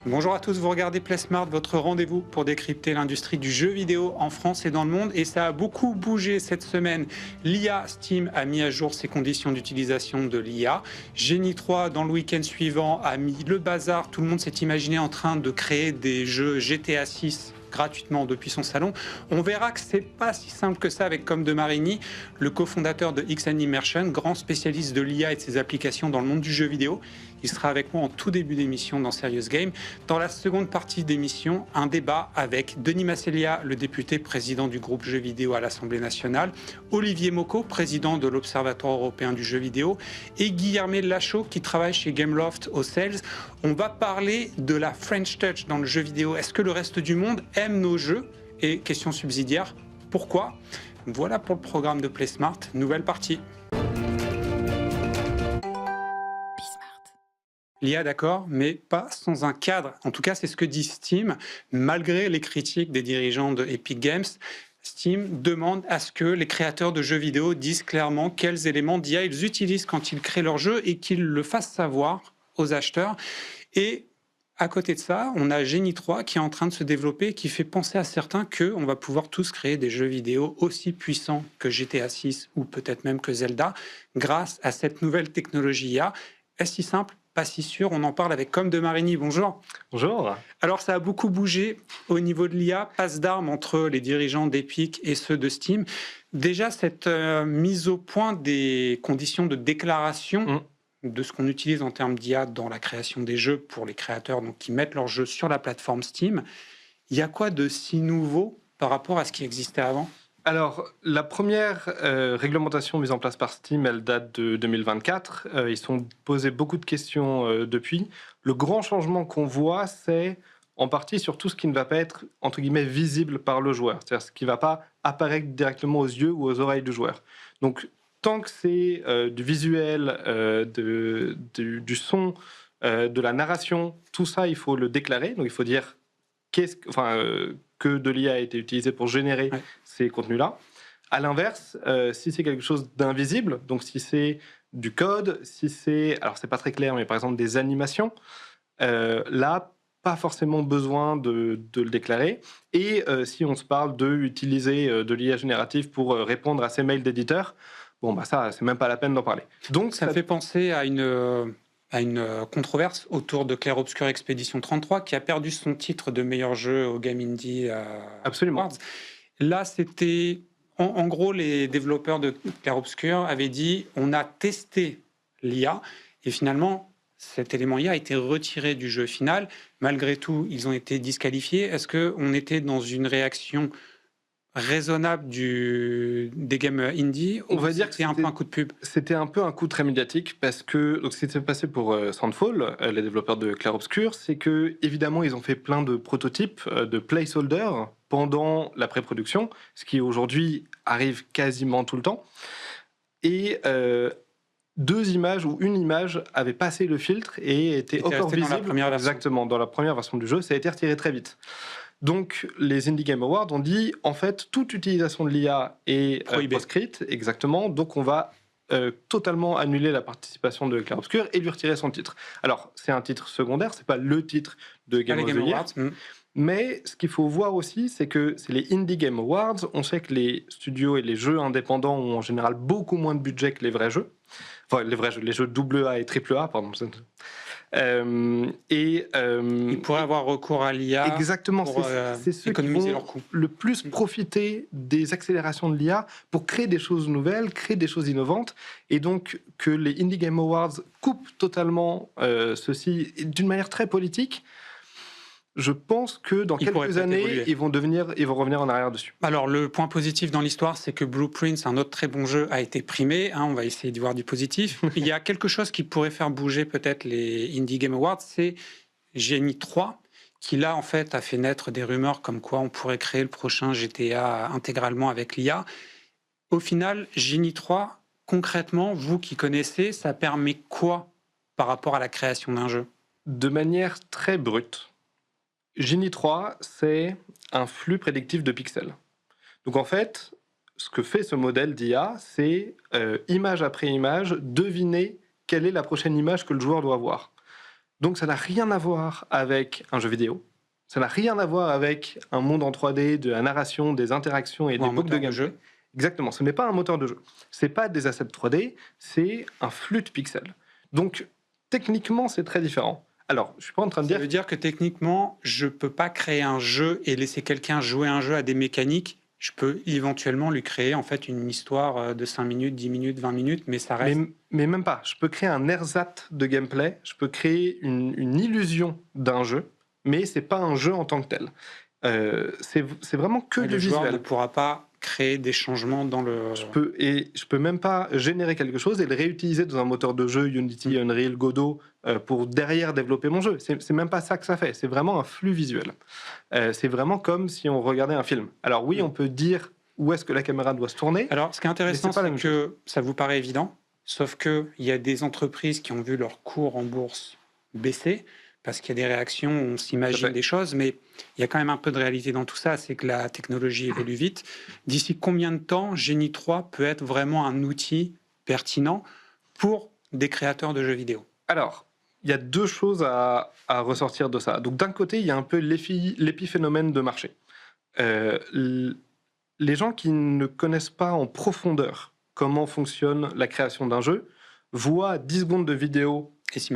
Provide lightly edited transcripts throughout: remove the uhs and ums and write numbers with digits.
Bonjour à tous, vous regardez PlaySmart, votre rendez-vous pour décrypter l'industrie du jeu vidéo en France et dans le monde. Et ça a beaucoup bougé cette semaine. L'IA, Steam a mis à jour ses conditions d'utilisation de l'IA. Genie 3, dans le week-end suivant, a mis le bazar. Tout le monde s'est imaginé en train de créer des jeux GTA 6 gratuitement depuis son salon. On verra que c'est pas si simple que ça avec Comme de Marigny, le cofondateur de X Immersion, grand spécialiste de l'IA et de ses applications dans le monde du jeu vidéo. Il sera avec moi en tout début d'émission dans Serious Game. Dans la seconde partie d'émission, un débat avec Denis Massélia, le député président du groupe jeux vidéo à l'Assemblée nationale, Olivier Mocco, président de l'Observatoire européen du jeu vidéo, et Guillermo Lachaud, qui travaille chez Gameloft au Sales. On va parler de la French Touch dans le jeu vidéo. Est-ce que le reste du monde aime nos jeux? Et question subsidiaire, pourquoi? Voilà pour le programme de PlaySmart. Nouvelle partie. L'IA, d'accord, mais pas sans un cadre. En tout cas, c'est ce que dit Steam. Malgré les critiques des dirigeants de Epic Games, Steam demande à ce que les créateurs de jeux vidéo disent clairement quels éléments d'IA ils utilisent quand ils créent leur jeu et qu'ils le fassent savoir aux acheteurs. Et à côté de ça, on a Genie 3 qui est en train de se développer, qui fait penser à certains qu'on va pouvoir tous créer des jeux vidéo aussi puissants que GTA 6 ou peut-être même que Zelda grâce à cette nouvelle technologie IA. Est-ce si simple? Pas si sûr, on en parle avec Comme de Marigny. Bonjour. Bonjour. Alors, ça a beaucoup bougé au niveau de l'IA, passe d'armes entre les dirigeants d'Epic et ceux de Steam. Déjà, cette mise au point des conditions de déclaration de ce qu'on utilise en termes d'IA dans la création des jeux pour les créateurs donc, qui mettent leurs jeux sur la plateforme Steam, il y a quoi de si nouveau par rapport à ce qui existait avant ? Alors, la première réglementation mise en place par Steam, elle date de 2024. Ils se sont posés beaucoup de questions depuis. Le grand changement qu'on voit, c'est en partie sur tout ce qui ne va pas être, entre guillemets, visible par le joueur. C'est-à-dire ce qui ne va pas apparaître directement aux yeux ou aux oreilles du joueur. Donc, tant que c'est du visuel, du son, de la narration, tout ça, il faut le déclarer. Donc, il faut dire que de l'IA a été utilisé pour générer ces contenus-là. À l'inverse, si c'est quelque chose d'invisible, donc si c'est du code, si c'est, alors c'est pas très clair, mais par exemple des animations, là, pas forcément besoin de le déclarer. Et si on se parle d'utiliser de l'IA générative pour répondre à ces mails d'éditeurs, bon, bah ça, c'est même pas la peine d'en parler. Donc ça me fait penser à une controverse autour de Clair Obscur Expédition 33 qui a perdu son titre de meilleur jeu au Game Indie Absolument. Awards. Là, c'était... En gros, les développeurs de Clair Obscur avaient dit on a testé l'IA et finalement, cet élément IA a été retiré du jeu final. Malgré tout, ils ont été disqualifiés. Est-ce qu'on était dans une réaction raisonnable des games indie? On va dire que c'était un peu un coup de pub. C'était un peu un coup très médiatique parce que donc, ce qui s'est passé pour Sandfall, les développeurs de Clair Obscur, c'est que évidemment ils ont fait plein de prototypes, de placeholders pendant la pré-production, ce qui aujourd'hui arrive quasiment tout le temps. Et deux images ou une image avait passé le filtre et était encore visible. Dans la première version. Exactement, dans la première version du jeu, ça a été retiré très vite. Donc, les Indie Game Awards ont dit, en fait, toute utilisation de l'IA est proscrite, exactement, donc on va totalement annuler la participation de Clair Obscur et lui retirer son titre. Alors, c'est un titre secondaire, c'est pas le titre de Game of the Year, mais ce qu'il faut voir aussi, c'est que c'est les Indie Game Awards. On sait que les studios et les jeux indépendants ont en général beaucoup moins de budget que les vrais jeux. Enfin, les vrais jeux, les jeux AA et AAA, pardon. Ils pourraient avoir recours à l'IA. Exactement, c'est ceux qui vont le plus profiter des accélérations de l'IA pour créer des choses nouvelles, créer des choses innovantes. Et donc, que les Indie Game Awards coupent totalement ceci d'une manière très politique, je pense que dans quelques années, ils vont revenir en arrière dessus. Alors, le point positif dans l'histoire, c'est que Blueprints, un autre très bon jeu, a été primé. On va essayer d'y voir du positif. Il y a quelque chose qui pourrait faire bouger peut-être les Indie Game Awards, c'est Genie 3, qui là, en fait, a fait naître des rumeurs comme quoi on pourrait créer le prochain GTA intégralement avec l'IA. Au final, Genie 3, concrètement, vous qui connaissez, ça permet quoi par rapport à la création d'un jeu? De manière très brute, Genie 3, c'est un flux prédictif de pixels. Donc en fait, ce que fait ce modèle d'IA, c'est image après image, deviner quelle est la prochaine image que le joueur doit voir. Donc ça n'a rien à voir avec un jeu vidéo, ça n'a rien à voir avec un monde en 3D, de la narration, des interactions et Ou des un boucles de moteur de gameplay. jeu. Exactement, ce n'est pas un moteur de jeu. C'est pas des assets 3D, c'est un flux de pixels. Donc, techniquement, c'est très différent. Alors, je suis pas en train de Ça dire... veut dire que techniquement, je peux pas créer un jeu et laisser quelqu'un jouer un jeu à des mécaniques. Je peux éventuellement lui créer en fait une histoire de 5 minutes, 10 minutes, 20 minutes, mais ça reste... Mais même pas. Je peux créer un ersatz de gameplay, je peux créer une illusion d'un jeu, mais c'est pas un jeu en tant que tel. C'est vraiment que Mais du le joueur visuel. ne pourra pas créer des changements dans le... Je peux même pas générer quelque chose et le réutiliser dans un moteur de jeu, Unity, Unreal, Godot, pour derrière développer mon jeu. C'est même pas ça que ça fait. C'est vraiment un flux visuel. C'est vraiment comme si on regardait un film. Alors oui, on peut dire où est-ce que la caméra doit se tourner. Alors, ce qui est intéressant, Mais c'est pas la c'est même que ça vous paraît évident, sauf qu'il y a des entreprises qui ont vu leur cours en bourse baisser, parce qu'il y a des réactions, on s'imagine des choses, mais il y a quand même un peu de réalité dans tout ça, c'est que la technologie évolue vite. D'ici combien de temps Genie 3 peut être vraiment un outil pertinent pour des créateurs de jeux vidéo? Alors, il y a deux choses à ressortir de ça. Donc d'un côté, il y a un peu l'épiphénomène de marché. Les gens qui ne connaissent pas en profondeur comment fonctionne la création d'un jeu voient 10 secondes de vidéo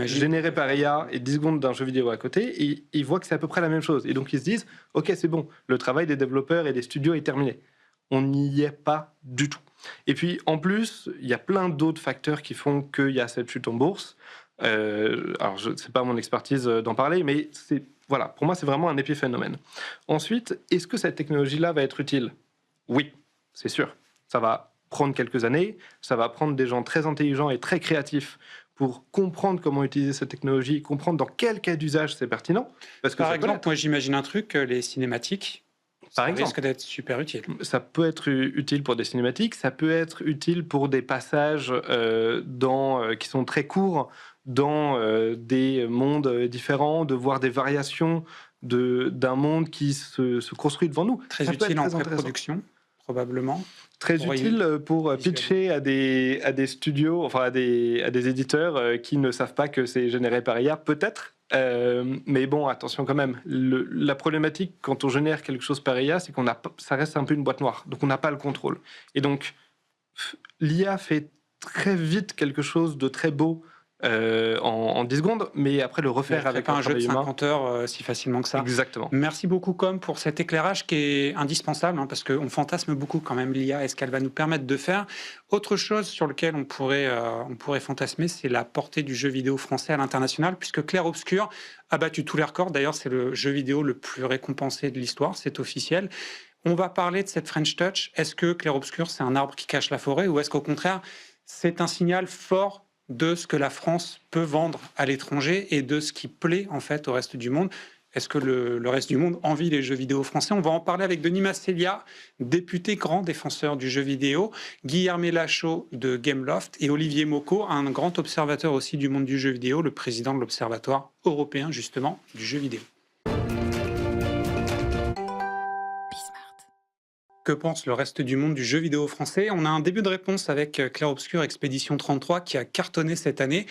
générée par IA et 10 secondes d'un jeu vidéo à côté, et ils voient que c'est à peu près la même chose. Et donc ils se disent, ok, c'est bon, le travail des développeurs et des studios est terminé. On n'y est pas du tout. Et puis en plus, il y a plein d'autres facteurs qui font qu'il y a cette chute en bourse. Alors, ce n'est pas mon expertise d'en parler, mais voilà, pour moi, c'est vraiment un épiphénomène. Ensuite, est-ce que cette technologie-là va être utile? Oui, c'est sûr. Ça va prendre quelques années, ça va prendre des gens très intelligents et très créatifs pour comprendre comment utiliser cette technologie, comprendre dans quel cas d'usage c'est pertinent. Parce que par exemple, moi j'imagine un truc, les cinématiques, ça risque d'être super utile. Ça peut être utile pour des cinématiques, ça peut être utile pour des passages qui sont très courts dans des mondes différents, de voir des variations d'un monde qui se construit devant nous. Très utile en pré-production, probablement. Très utile pour pitcher à des studios, enfin à des éditeurs qui ne savent pas que c'est généré par IA, peut-être. Mais bon, attention quand même. La problématique quand on génère quelque chose par IA, c'est ça reste un peu une boîte noire. Donc on n'a pas le contrôle. Et donc l'IA fait très vite quelque chose de très beau en 10 secondes, mais après le refaire avec pas un jeu de 50 heures si facilement que ça. Exactement. Merci beaucoup, Com, pour cet éclairage qui est indispensable, parce qu'on fantasme beaucoup quand même l'IA et ce qu'elle va nous permettre de faire. Autre chose sur laquelle on pourrait fantasmer, c'est la portée du jeu vidéo français à l'international, puisque Clair Obscur a battu tous les records. D'ailleurs, c'est le jeu vidéo le plus récompensé de l'histoire, c'est officiel. On va parler de cette French Touch. Est-ce que Clair Obscur, c'est un arbre qui cache la forêt, ou est-ce qu'au contraire, c'est un signal fort de ce que la France peut vendre à l'étranger et de ce qui plaît en fait au reste du monde? Est-ce que le reste du monde envie les jeux vidéo français? On va en parler avec Denis Massélia, député grand défenseur du jeu vidéo, Guilherme Lachaud de Gameloft et Olivier Mocco, un grand observateur aussi du monde du jeu vidéo, le président de l'Observatoire européen justement du jeu vidéo. Que pense le reste du monde du jeu vidéo français? On a un début de réponse avec Clair Obscur Expédition 33 qui a cartonné cette année.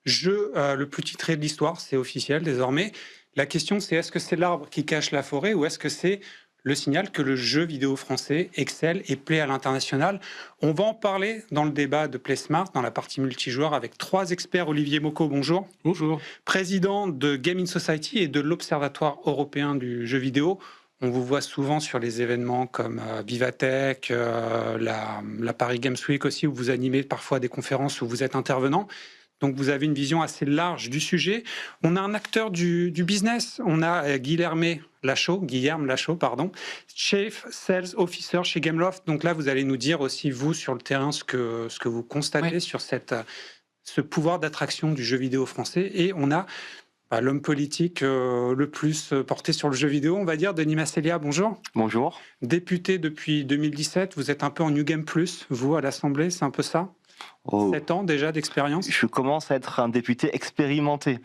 Jeu le plus titré de l'histoire, c'est officiel désormais. La question c'est, est-ce que c'est l'arbre qui cache la forêt ou est-ce que c'est le signal que le jeu vidéo français excelle et plaît à l'international? On va en parler dans le débat de Play Smart, dans la partie multijoueur, avec 3 experts. Olivier Mocco, bonjour. Bonjour. Président de Gaming Society et de l'Observatoire européen du jeu vidéo. On vous voit souvent sur les événements comme Vivatech, la Paris Games Week aussi, où vous animez parfois des conférences où vous êtes intervenant. Donc vous avez une vision assez large du sujet. On a un acteur du business. On a Guilherme Lachaud, Chief Sales Officer chez Gameloft. Donc là, vous allez nous dire aussi, vous, sur le terrain, ce que vous constatez sur ce pouvoir d'attraction du jeu vidéo français. Et on a l'homme politique le plus porté sur le jeu vidéo, on va dire, Denis Massélia, bonjour. Bonjour. Député depuis 2017, vous êtes un peu en New Game Plus, vous, à l'Assemblée, c'est un peu ça? 7 ans déjà d'expérience? Je commence à être un député expérimenté.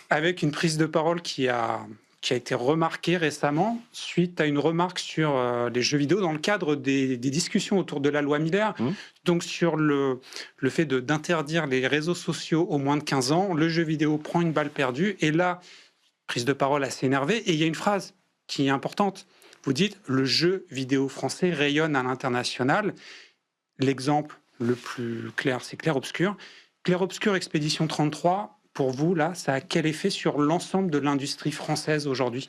Avec une prise de parole qui a qui a été remarqué récemment suite à une remarque sur les jeux vidéo dans le cadre des discussions autour de la loi Miller. Donc sur le fait d'interdire les réseaux sociaux aux moins de 15 ans, le jeu vidéo prend une balle perdue. Et là, prise de parole assez énervée. Et il y a une phrase qui est importante. Vous dites « le jeu vidéo français rayonne à l'international ». L'exemple le plus clair, c'est Clair Obscur. Clair Obscur Expédition 33, pour vous, là, ça a quel effet sur l'ensemble de l'industrie française aujourd'hui ?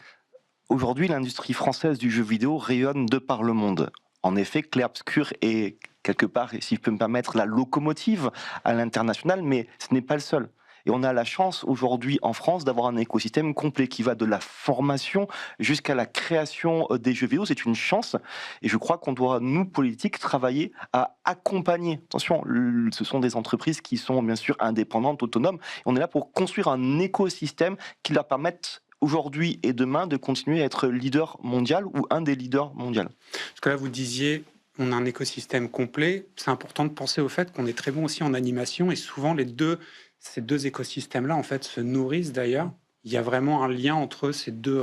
Aujourd'hui, l'industrie française du jeu vidéo rayonne de par le monde. En effet, Clair Obscur est quelque part, si je peux me permettre, la locomotive à l'international, mais ce n'est pas le seul. Et on a la chance aujourd'hui en France d'avoir un écosystème complet qui va de la formation jusqu'à la création des jeux vidéo. C'est une chance et je crois qu'on doit, nous, politiques, travailler à accompagner. Attention, ce sont des entreprises qui sont bien sûr indépendantes, autonomes. Et on est là pour construire un écosystème qui leur permette aujourd'hui et demain de continuer à être leader mondial ou un des leaders mondiaux. Parce que là, vous disiez, on a un écosystème complet. C'est important de penser au fait qu'on est très bon aussi en animation et souvent ces deux écosystèmes-là, en fait, se nourrissent d'ailleurs. Il y a vraiment un lien entre ces deux.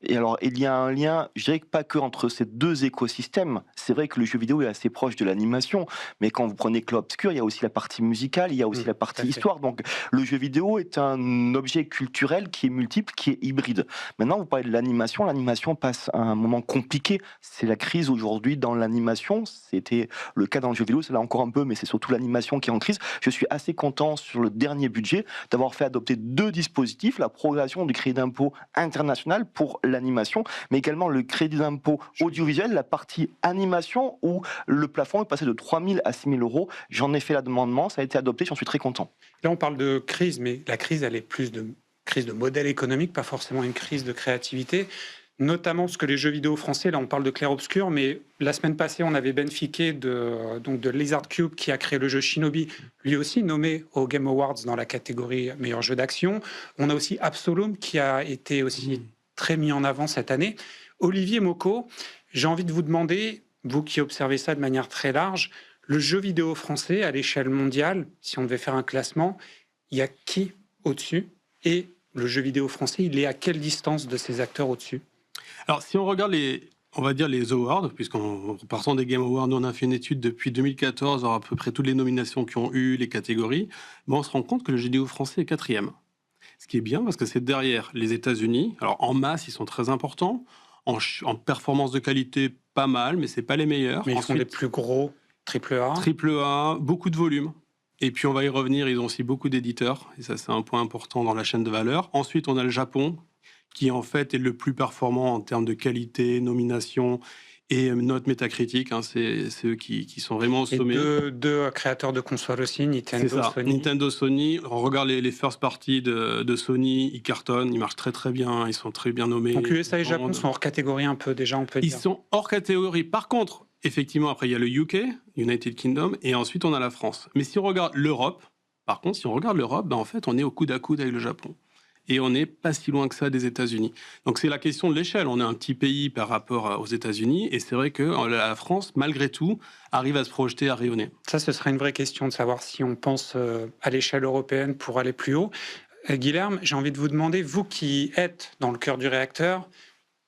Et alors, il y a un lien, je dirais que pas que entre ces deux écosystèmes. C'est vrai que le jeu vidéo est assez proche de l'animation, mais quand vous prenez Clair Obscur, il y a aussi la partie musicale, il y a aussi la partie histoire. Donc, le jeu vidéo est un objet culturel qui est multiple, qui est hybride. Maintenant, vous parlez de l'animation. L'animation passe à un moment compliqué. C'est la crise aujourd'hui dans l'animation. C'était le cas dans le jeu vidéo, c'est là encore un peu, mais c'est surtout l'animation qui est en crise. Je suis assez content sur le dernier budget d'avoir fait adopter 2 dispositifs, la progression du crédit d'impôt international pour l'animation, mais également le crédit d'impôt audiovisuel, la partie animation où le plafond est passé de 3 000 à 6 000 euros. J'en ai fait l'amendement, ça a été adopté, j'en suis très content. Là, on parle de crise, mais la crise, elle est plus de crise de modèle économique, pas forcément une crise de créativité. Notamment parce que les jeux vidéo français, là on parle de Clair Obscur, mais la semaine passée on avait Ben Fiquet de Lizard Cube qui a créé le jeu Shinobi, lui aussi nommé aux Game Awards dans la catégorie meilleur jeu d'action. On a aussi Absolum qui a été aussi très mis en avant cette année. Olivier Mocco, j'ai envie de vous demander, vous qui observez ça de manière très large, le jeu vidéo français à l'échelle mondiale, si on devait faire un classement, il y a qui au-dessus ? Et le jeu vidéo français, il est à quelle distance de ces acteurs au-dessus ? Alors, si on regarde on va dire les awards, puisqu'en partant des Game Awards, nous on a fait une étude depuis 2014, à peu près toutes les nominations qui ont eu, les catégories, on se rend compte que le jeu vidéo français est 4e. Ce qui est bien, parce que c'est derrière les États-Unis. Alors, en masse, ils sont très importants. En performance de qualité, pas mal, mais c'est pas les meilleurs. Mais ils sont les plus gros AAA. AAA, beaucoup de volume. Et puis, on va y revenir, ils ont aussi beaucoup d'éditeurs. Et ça, c'est un point important dans la chaîne de valeur. Ensuite, on a le Japon, qui en fait est le plus performant en termes de qualité, nomination et note métacritique. C'est eux qui sont vraiment au sommet. Et deux créateurs de consoles aussi, Nintendo, Sony. Nintendo, Sony. On regarde les first parties de Sony, ils cartonnent, ils marchent très très bien, ils sont très bien nommés. Donc USA et Japon sont hors catégorie un peu déjà, on peut dire. Ils sont hors catégorie. Par contre, effectivement, après il y a le UK, United Kingdom, et ensuite on a la France. Mais si on regarde l'Europe, par contre, si on regarde l'Europe, en fait, on est au coude à coude avec le Japon. Et on n'est pas si loin que ça des États-Unis. Donc c'est la question de l'échelle. On est un petit pays par rapport aux États-Unis, et c'est vrai que la France, malgré tout, arrive à se projeter, à rayonner. Ça, ce serait une vraie question de savoir si on pense à l'échelle européenne pour aller plus haut. Guilherme, j'ai envie de vous demander, vous qui êtes dans le cœur du réacteur,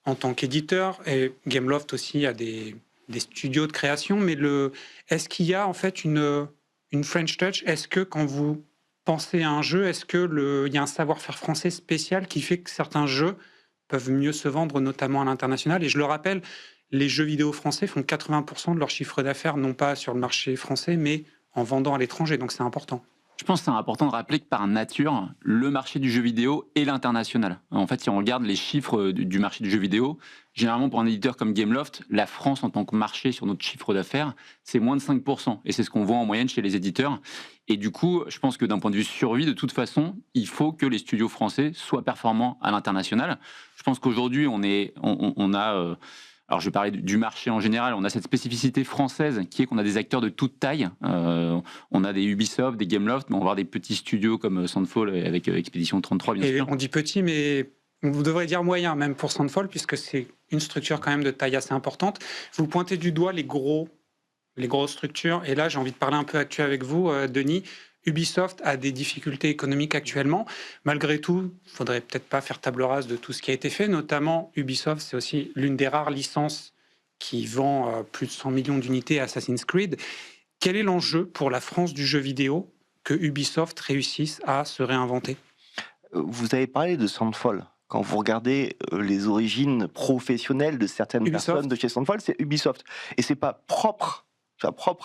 en tant qu'éditeur, et Gameloft aussi a des studios de création, mais est-ce qu'il y a en fait une French touch ? Est-ce que quand vous pensez à un jeu, est-ce qu'il y a un savoir-faire français spécial qui fait que certains jeux peuvent mieux se vendre, notamment à l'international ? Et je le rappelle, les jeux vidéo français font 80% de leur chiffre d'affaires, non pas sur le marché français, mais en vendant à l'étranger, donc c'est important. Je pense que c'est important de rappeler que par nature, le marché du jeu vidéo est l'international. En fait, si on regarde les chiffres du marché du jeu vidéo, généralement pour un éditeur comme Gameloft, la France en tant que marché sur notre chiffre d'affaires, c'est moins de 5%. Et c'est ce qu'on voit en moyenne chez les éditeurs. Et du coup, je pense que d'un point de vue survie, de toute façon, il faut que les studios français soient performants à l'international. Je pense qu'aujourd'hui, on a... Alors, je vais parler du marché en général. On a cette spécificité française qui est qu'on a des acteurs de toute taille. On a des Ubisoft, des Gameloft, mais on va avoir des petits studios comme Sandfall avec Expédition 33, bien sûr. On dit petit, mais vous devrez dire moyen, même pour Sandfall, puisque c'est une structure quand même de taille assez importante. Vous pointez du doigt les grosses structures. Et là, j'ai envie de parler un peu actu avec vous, Denis. Ubisoft a des difficultés économiques actuellement. Malgré tout, il ne faudrait peut-être pas faire table rase de tout ce qui a été fait. Notamment, Ubisoft, c'est aussi l'une des rares licences qui vend plus de 100 millions d'unités à Assassin's Creed. Quel est l'enjeu pour la France du jeu vidéo que Ubisoft réussisse à se réinventer? Vous avez parlé de Sandfall. Quand vous regardez les origines professionnelles de certaines personnes de chez Sandfall, c'est Ubisoft. Et c'est pas propre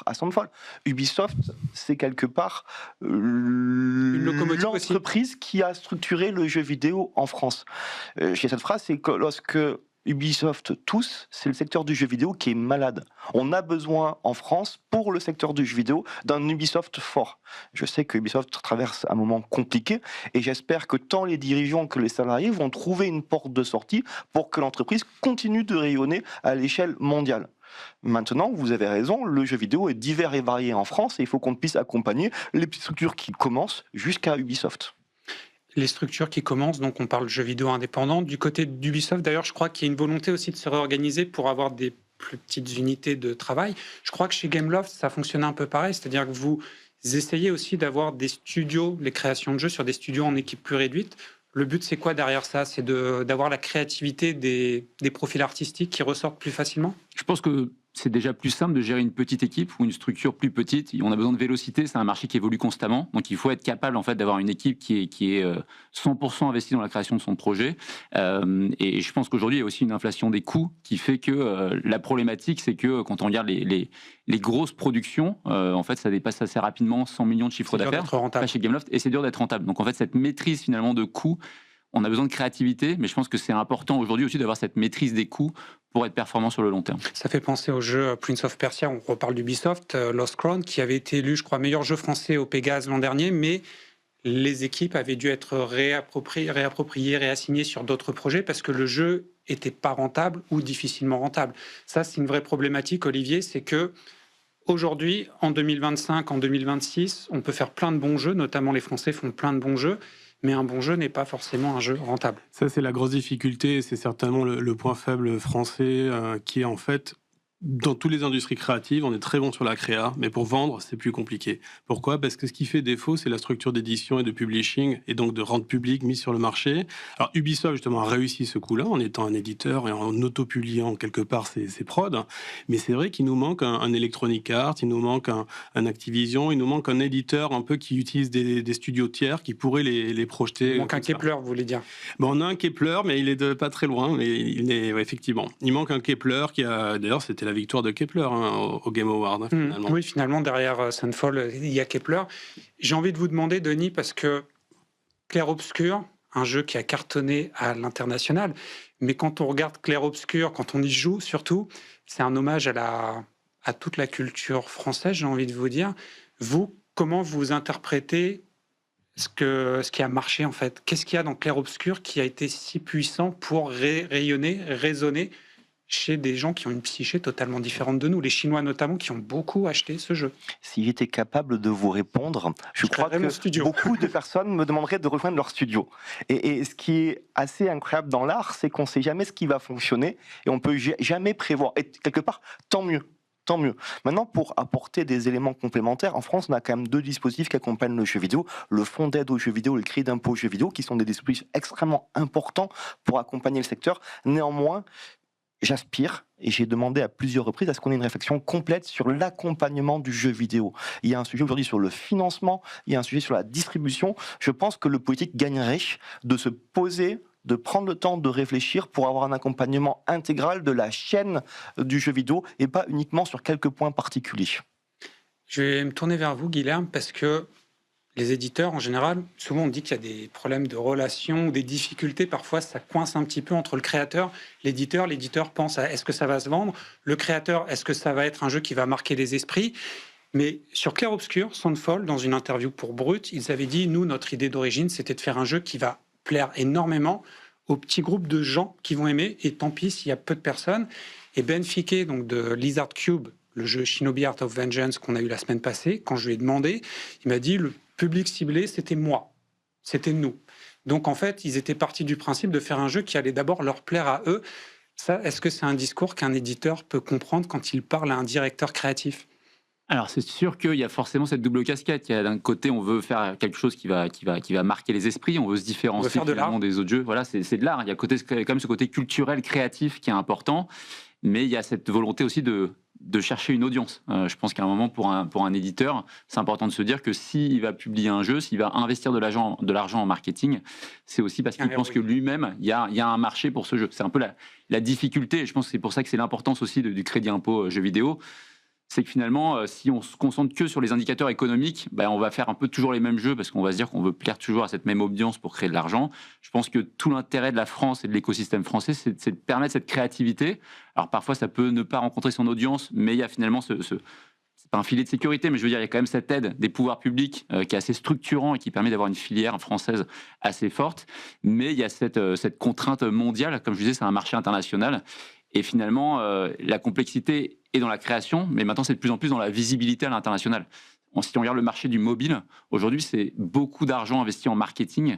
à Sandfall. Ubisoft, c'est quelque part l'entreprise qui a structuré le jeu vidéo en France. J'ai cette phrase, c'est que lorsque Ubisoft tous, c'est le secteur du jeu vidéo qui est malade. On a besoin en France, pour le secteur du jeu vidéo, d'un Ubisoft fort. Je sais que Ubisoft traverse un moment compliqué et j'espère que tant les dirigeants que les salariés vont trouver une porte de sortie pour que l'entreprise continue de rayonner à l'échelle mondiale. Maintenant, vous avez raison, le jeu vidéo est divers et varié en France et il faut qu'on puisse accompagner les petites structures qui commencent jusqu'à Ubisoft. Les structures qui commencent, donc on parle de jeux vidéo indépendants. Du côté d'Ubisoft, d'ailleurs, je crois qu'il y a une volonté aussi de se réorganiser pour avoir des plus petites unités de travail. Je crois que chez Gameloft, ça fonctionne un peu pareil, c'est-à-dire que vous essayez aussi d'avoir des studios, les créations de jeux sur des studios en équipe plus réduite. Le but, c'est quoi derrière ça? C'est d'avoir la créativité des profils artistiques qui ressortent plus facilement? Je pense que c'est déjà plus simple de gérer une petite équipe ou une structure plus petite. On a besoin de vélocité, c'est un marché qui évolue constamment. Donc il faut être capable en fait, d'avoir une équipe qui est 100% investie dans la création de son projet. Et je pense qu'aujourd'hui, il y a aussi une inflation des coûts qui fait que la problématique, c'est que quand on regarde les grosses productions, en fait, ça dépasse assez rapidement 100 millions de chiffres d'affaires chez Gameloft, et c'est dur d'être rentable. Donc en fait, cette maîtrise finalement de coûts, on a besoin de créativité, mais je pense que c'est important aujourd'hui aussi d'avoir cette maîtrise des coûts pour être performant sur le long terme. Ça fait penser au jeu Prince of Persia, on reparle d'Ubisoft, Lost Crown, qui avait été élu, je crois, meilleur jeu français au Pégase l'an dernier, mais les équipes avaient dû être réappropriées, réassignées sur d'autres projets parce que le jeu n'était pas rentable ou difficilement rentable. Ça, c'est une vraie problématique, Olivier, c'est que aujourd'hui, en 2025, en 2026, on peut faire plein de bons jeux, notamment les Français font plein de bons jeux, mais un bon jeu n'est pas forcément un jeu rentable. Ça, c'est la grosse difficulté, c'est certainement le point faible français qui est en fait, dans toutes les industries créatives, on est très bon sur la créa, mais pour vendre, c'est plus compliqué. Pourquoi? Parce que ce qui fait défaut, c'est la structure d'édition et de publishing, et donc de rente publique mise sur le marché. Alors Ubisoft, justement, a réussi ce coup-là, en étant un éditeur et en auto-publiant quelque part ses prods, mais c'est vrai qu'il nous manque un Electronic Arts, il nous manque un Activision, il nous manque un éditeur un peu qui utilise des studios tiers qui pourraient les projeter. Il manque un Kepler, vous voulez dire? Bon, on a un Kepler, mais il est pas très loin, mais effectivement. Il manque un Kepler qui a, d'ailleurs, c'était la victoire de Kepler au Game Award. Finalement. Oui, finalement, derrière Sunfall, il y a Kepler. J'ai envie de vous demander, Denis, parce que Clair Obscur, un jeu qui a cartonné à l'international, mais quand on regarde Clair Obscur, quand on y joue surtout, c'est un hommage à toute la culture française, j'ai envie de vous dire. Vous, comment vous interprétez ce qui a marché en fait? Qu'est-ce qu'il y a dans Clair Obscur qui a été si puissant pour rayonner, résonner chez des gens qui ont une psyché totalement différente de nous, les Chinois notamment, qui ont beaucoup acheté ce jeu? Si j'étais capable de vous répondre, je crois que beaucoup de personnes me demanderaient de rejoindre leur studio. Et ce qui est assez incroyable dans l'art, c'est qu'on ne sait jamais ce qui va fonctionner et on ne peut jamais prévoir. Et quelque part, tant mieux. Tant mieux. Maintenant, pour apporter des éléments complémentaires, en France, on a quand même 2 dispositifs qui accompagnent le jeu vidéo. Le fonds d'aide aux jeux vidéo et le crédit d'impôt aux jeux vidéo, qui sont des dispositifs extrêmement importants pour accompagner le secteur. Néanmoins, j'aspire, et j'ai demandé à plusieurs reprises, à ce qu'on ait une réflexion complète sur l'accompagnement du jeu vidéo. Il y a un sujet aujourd'hui sur le financement, il y a un sujet sur la distribution. Je pense que le politique gagnerait de se poser, de prendre le temps de réfléchir pour avoir un accompagnement intégral de la chaîne du jeu vidéo et pas uniquement sur quelques points particuliers. Je vais me tourner vers vous, Guilherme, parce que les éditeurs, en général, souvent on dit qu'il y a des problèmes de relations ou des difficultés. Parfois, ça coince un petit peu entre le créateur, l'éditeur. L'éditeur pense à est-ce que ça va se vendre? Le créateur, est-ce que ça va être un jeu qui va marquer les esprits? Mais sur Clair Obscur, Soundfall, dans une interview pour Brut, ils avaient dit, nous, notre idée d'origine, c'était de faire un jeu qui va plaire énormément aux petits groupes de gens qui vont aimer, et tant pis s'il y a peu de personnes. Et Ben Fiquet, donc de Lizard Cube, le jeu Shinobi Art of Vengeance qu'on a eu la semaine passée, quand je lui ai demandé, il m'a dit, le public ciblé, c'était moi, c'était nous. Donc en fait, ils étaient partis du principe de faire un jeu qui allait d'abord leur plaire à eux. Ça, est-ce que c'est un discours qu'un éditeur peut comprendre quand il parle à un directeur créatif? Alors c'est sûr qu'il y a forcément cette double casquette. Il y a d'un côté, on veut faire quelque chose qui va marquer les esprits, on veut se différencier finalement des autres jeux. Voilà, c'est de l'art. Il y a quand même ce côté culturel, créatif qui est important, mais il y a cette volonté aussi de chercher une audience. Je pense qu'à un moment, pour un éditeur, c'est important de se dire que s'il va publier un jeu, s'il va investir de l'argent en marketing, c'est aussi parce qu'il pense que lui-même, il y a un marché pour ce jeu. C'est un peu la difficulté, et je pense que c'est pour ça que c'est l'importance aussi du crédit impôt jeux vidéo. C'est que finalement, si on se concentre que sur les indicateurs économiques, on va faire un peu toujours les mêmes jeux parce qu'on va se dire qu'on veut plaire toujours à cette même audience pour créer de l'argent. Je pense que tout l'intérêt de la France et de l'écosystème français, c'est de permettre cette créativité. Alors parfois, ça peut ne pas rencontrer son audience, mais il y a finalement c'est pas un filet de sécurité, mais je veux dire, il y a quand même cette aide des pouvoirs publics qui est assez structurant et qui permet d'avoir une filière française assez forte. Mais il y a cette contrainte mondiale, comme je disais, c'est un marché international. Et finalement, la complexité est dans la création, mais maintenant c'est de plus en plus dans la visibilité à l'international. Si on regarde le marché du mobile, aujourd'hui c'est beaucoup d'argent investi en marketing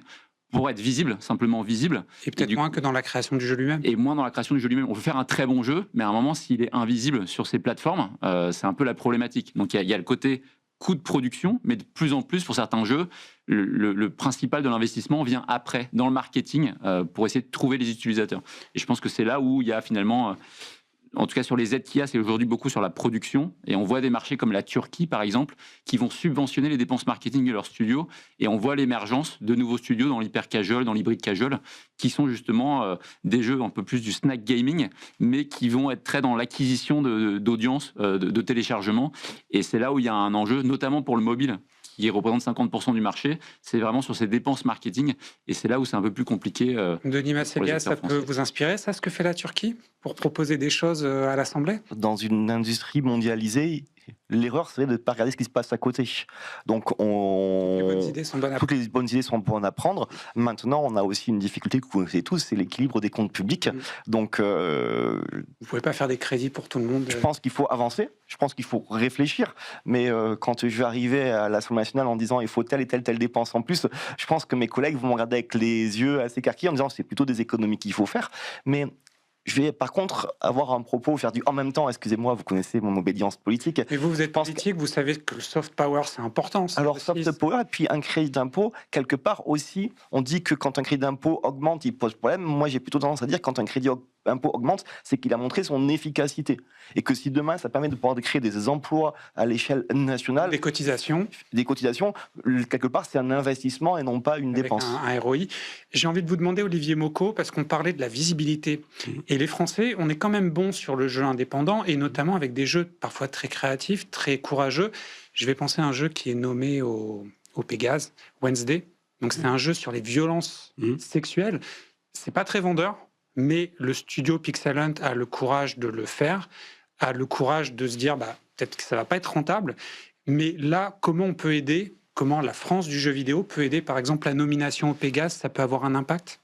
pour être visible, simplement visible. Et peut-être moins que dans la création du jeu lui-même. Et moins dans la création du jeu lui-même. On peut faire un très bon jeu, mais à un moment, s'il est invisible sur ces plateformes, c'est un peu la problématique. Donc il y a le côté coût de production, mais de plus en plus pour certains jeux, le principal de l'investissement vient après, dans le marketing, pour essayer de trouver les utilisateurs. Et je pense que c'est là où il y a finalement, en tout cas sur les aides qu'il y a, c'est aujourd'hui beaucoup sur la production. Et on voit des marchés comme la Turquie, par exemple, qui vont subventionner les dépenses marketing de leurs studios. Et on voit l'émergence de nouveaux studios dans l'hyper casual, dans l'hybrid casual, qui sont justement des jeux un peu plus du snack gaming, mais qui vont être très dans l'acquisition d'audience, de téléchargement. Et c'est là où il y a un enjeu, notamment pour le mobile, qui représente 50% du marché, c'est vraiment sur ces dépenses marketing, et c'est là où c'est un peu plus compliqué. Denis Massélia, ça peut vous inspirer, ça, ce que fait la Turquie, pour proposer des choses à l'Assemblée ? Dans une industrie mondialisée, l'erreur serait de ne pas regarder ce qui se passe à côté. Donc, toutes les bonnes idées sont bonnes à prendre. Maintenant, on a aussi une difficulté que vous connaissez tous, c'est l'équilibre des comptes publics. Donc, vous ne pouvez pas faire des crédits pour tout le monde. Je pense qu'il faut avancer, je pense qu'il faut réfléchir. Mais quand je vais arriver à l'Assemblée nationale en disant il faut telle et telle dépense en plus, je pense que mes collègues vont me regarder avec les yeux assez écarquillés en disant c'est plutôt des économies qu'il faut faire. Mais je vais par contre avoir un propos, faire du en même temps, excusez-moi, vous connaissez mon obédience politique. Mais vous êtes politique, vous savez que le soft power c'est important. Alors soft power, et puis un crédit d'impôt, quelque part aussi, on dit que quand un crédit d'impôt augmente, il pose problème. Moi j'ai plutôt tendance à dire que quand un crédit d'impôt augmente, c'est qu'il a montré son efficacité. Et que si demain ça permet de pouvoir créer des emplois à l'échelle nationale... Des cotisations, quelque part c'est un investissement et non pas une dépense. Un ROI. J'ai envie de vous demander, Olivier Mocco, parce qu'on parlait de la visibilité. Et les Français, on est quand même bons sur le jeu indépendant, et notamment avec des jeux parfois très créatifs, très courageux. Je vais penser à un jeu qui est nommé au Pégase, Wednesday. Donc c'est un jeu sur les violences sexuelles. C'est pas très vendeur, mais le studio Pixel Hunt a le courage de le faire, a le courage de se dire peut-être que ça va pas être rentable. Mais là, comment on peut aider ? Comment la France du jeu vidéo peut aider, par exemple, la nomination au Pégase ? Ça peut avoir un impact ?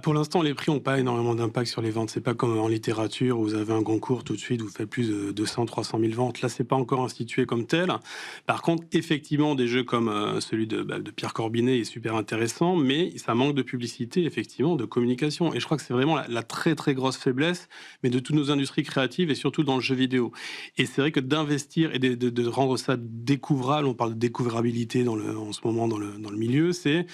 Pour l'instant, les prix n'ont pas énormément d'impact sur les ventes. C'est pas comme en littérature où vous avez un concours tout de suite, vous faites plus de 200, 300 000 ventes. Là, c'est pas encore institué comme tel. Par contre, effectivement, des jeux comme celui de Pierre Corbinet est super intéressant, mais ça manque de publicité, effectivement, de communication. Et je crois que c'est vraiment la très très grosse faiblesse, mais de toutes nos industries créatives et surtout dans le jeu vidéo. Et c'est vrai que d'investir et de rendre ça découvrable, on parle de découvrabilité en ce moment dans le milieu, c'est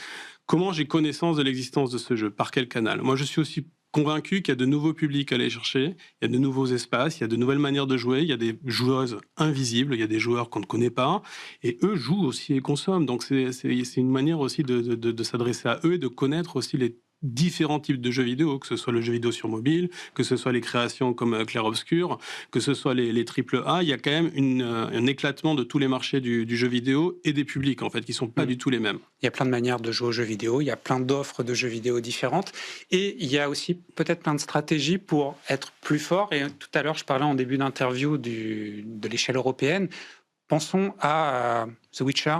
comment j'ai connaissance de l'existence de ce jeu ? Par quel canal ? Moi, je suis aussi convaincu qu'il y a de nouveaux publics à aller chercher, il y a de nouveaux espaces, il y a de nouvelles manières de jouer, il y a des joueuses invisibles, il y a des joueurs qu'on ne connaît pas, et eux jouent aussi et consomment. Donc, c'est une manière aussi de s'adresser à eux et de connaître aussi les différents types de jeux vidéo, que ce soit le jeu vidéo sur mobile, que ce soit les créations comme Clair Obscur, que ce soit les AAA, il y a quand même un éclatement de tous les marchés du jeu vidéo et des publics, en fait, qui ne sont pas du tout les mêmes. Il y a plein de manières de jouer aux jeux vidéo, il y a plein d'offres de jeux vidéo différentes, et il y a aussi peut-être plein de stratégies pour être plus fort. Et tout à l'heure, je parlais en début d'interview de l'échelle européenne. Pensons à The Witcher.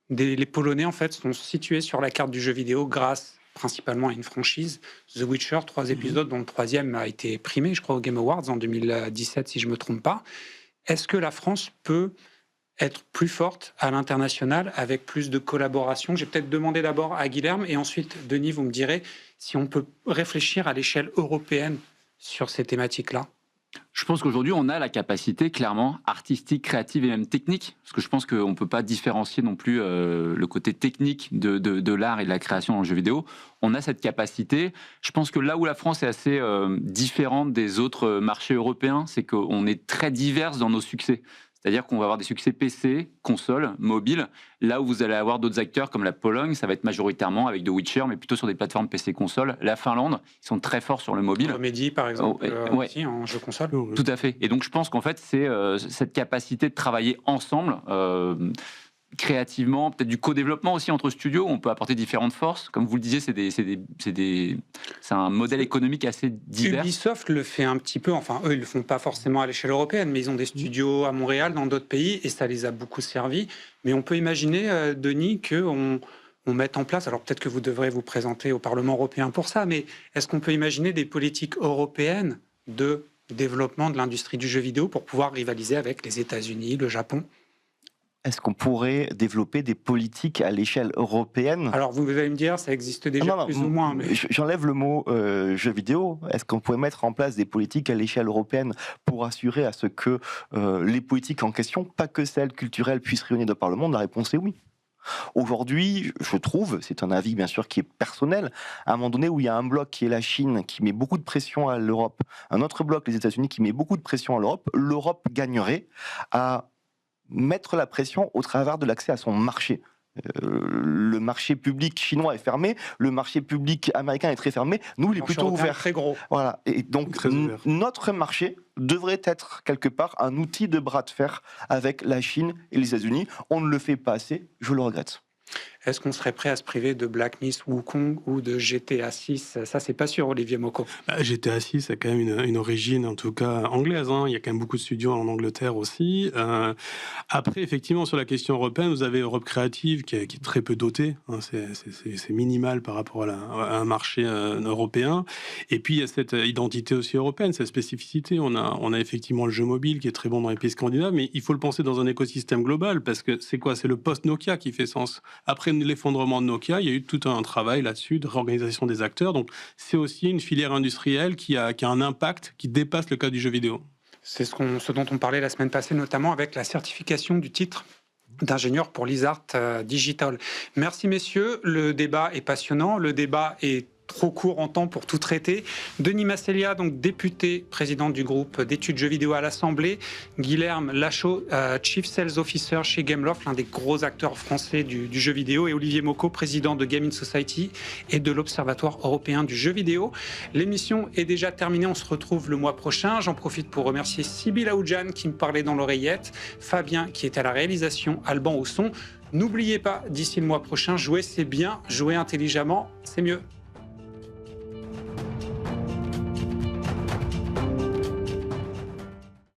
Les Polonais, en fait, sont situés sur la carte du jeu vidéo grâce principalement à une franchise, The Witcher, 3 épisodes, dont le 3e a été primé, je crois, aux Game Awards en 2017, si je ne me trompe pas. Est-ce que la France peut être plus forte à l'international avec plus de collaboration ? J'ai peut-être demandé d'abord à Guilherme, et ensuite, Denis, vous me direz si on peut réfléchir à l'échelle européenne sur ces thématiques-là. Je pense qu'aujourd'hui, on a la capacité, clairement, artistique, créative et même technique, parce que je pense qu'on ne peut pas différencier non plus le côté technique de l'art et de la création dans le jeu vidéo. On a cette capacité. Je pense que là où la France est assez différente des autres marchés européens, c'est qu'on est très divers dans nos succès. C'est-à-dire qu'on va avoir des succès PC, console, mobile. Là où vous allez avoir d'autres acteurs comme la Pologne, ça va être majoritairement avec The Witcher, mais plutôt sur des plateformes PC-console. La Finlande, ils sont très forts sur le mobile. Remedy, par exemple, ouais. aussi en jeu console. Tout à fait. Et donc je pense qu'en fait, c'est cette capacité de travailler ensemble, créativement, peut-être du co-développement aussi entre studios, on peut apporter différentes forces. Comme vous le disiez, c'est un modèle économique assez divers. Ubisoft le fait un petit peu, enfin eux ils le font pas forcément à l'échelle européenne, mais ils ont des studios à Montréal, dans d'autres pays, et ça les a beaucoup servi. Mais on peut imaginer, Denis, qu'on mette en place, alors peut-être que vous devrez vous présenter au Parlement européen pour ça, mais est-ce qu'on peut imaginer des politiques européennes de développement de l'industrie du jeu vidéo pour pouvoir rivaliser avec les États-Unis, le Japon ? Est-ce qu'on pourrait développer des politiques à l'échelle européenne ? Alors vous allez me dire, ça existe déjà plus ou moins. Mais... J'enlève le mot jeu vidéo. Est-ce qu'on pourrait mettre en place des politiques à l'échelle européenne pour assurer à ce que les politiques en question, pas que celles culturelles, puissent rayonner de par le monde ? La réponse est oui. Aujourd'hui, je trouve, c'est un avis bien sûr qui est personnel, à un moment donné où il y a un bloc qui est la Chine, qui met beaucoup de pression à l'Europe, un autre bloc, les États-Unis, qui met beaucoup de pression à l'Europe, l'Europe gagnerait à mettre la pression au travers de l'accès à son marché. Le marché public chinois est fermé, le marché public américain est très fermé, nous il est plutôt ouvert. Très gros. Voilà. Et donc notre marché devrait être quelque part un outil de bras de fer avec la Chine et les États-Unis. On ne le fait pas assez, je le regrette. Est-ce qu'on serait prêt à se priver de Black Myth Wukong ou de GTA 6 ? Ça, c'est pas sûr, Olivier Mocco. GTA 6 a quand même une origine, en tout cas anglaise. Il y a quand même beaucoup de studios en Angleterre aussi. Après, effectivement, sur la question européenne, vous avez Europe Créative qui est très peu dotée. C'est minimal par rapport à un marché européen. Et puis, il y a cette identité aussi européenne, cette spécificité. On a effectivement le jeu mobile qui est très bon dans les pays scandinaves, mais il faut le penser dans un écosystème global parce que c'est quoi ? C'est le post-Nokia qui fait sens. Après l'effondrement de Nokia, il y a eu tout un travail là-dessus de réorganisation des acteurs. Donc, c'est aussi une filière industrielle qui a un impact qui dépasse le cadre du jeu vidéo. C'est ce dont on parlait la semaine passée, notamment avec la certification du titre d'ingénieur pour l'Isart Digital. Merci messieurs, le débat est passionnant, le débat est trop court en temps pour tout traiter. Denis Massélia, donc député, président du groupe d'études jeux vidéo à l'Assemblée. Guilherme Lachaud, Chief Sales Officer chez Gameloft, l'un des gros acteurs français du jeu vidéo. Et Olivier Mocco, président de Gaming Society et de l'Observatoire européen du jeu vidéo. L'émission est déjà terminée, on se retrouve le mois prochain. J'en profite pour remercier Sybille Aoudjan qui me parlait dans l'oreillette, Fabien qui est à la réalisation, Alban au son. N'oubliez pas, d'ici le mois prochain, jouer c'est bien, jouer intelligemment c'est mieux.